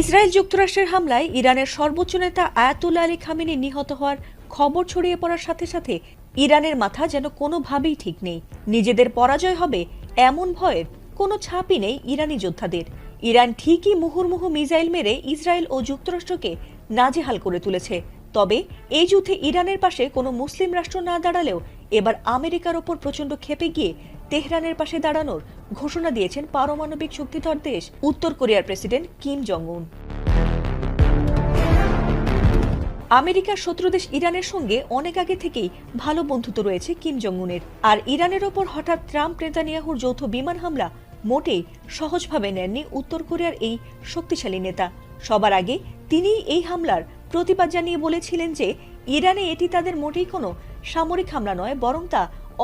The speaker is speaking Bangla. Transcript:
ইসরায়েল যুক্তরাষ্ট্রের হামলায় ইরানের সর্বোচ্চ নেতা আয়াতুল্লাহ আলী খামেনি নিহত হওয়ার খবর ছড়িয়ে পড়ার সাথে সাথে ইরানের মাথা যেন কোনোভাবেই ঠিক নেই। নিজেদের পরাজয় হবে এমন ভয়ের কোনো ছাপই নেই ইরানি যোদ্ধাদের। ইরান ঠিকই মুহুর্মুহু মিসাইল মেরে ইসরায়েল ও যুক্তরাষ্ট্রকে নাজেহাল করে তুলেছে। তবে এই যুদ্ধে ইরানের পাশে কোনো মুসলিম রাষ্ট্র না দাঁড়ালেও এবার আমেরিকার ওপর প্রচণ্ড ক্ষেপে গিয়ে তেহরানের পাশে দাঁড়ানোর ঘোষণা দিয়েছেন পারমাণবিক শক্তিধর দেশ উত্তর কোরিয়ার প্রেসিডেন্ট কিম জং উন। আমেরিকার শত্রু দেশ ইরানের সঙ্গে অনেক আগে থেকেই ভালো বন্ধুত্ব রয়েছে কিম জং উনের। আর ইরানের ওপর হঠাৎ ট্রাম্প নেতানিয়াহুর যৌথ বিমান হামলা মোটেই সহজভাবে নেননি উত্তর কোরিয়ার এই শক্তিশালী নেতা। সবার আগে তিনি এই হামলার প্রতিবাদ জানিয়ে বলেছিলেন যে ইরানে এটি তাদের মোটেই কোনো সামরিক হামলা নয়, বরং তা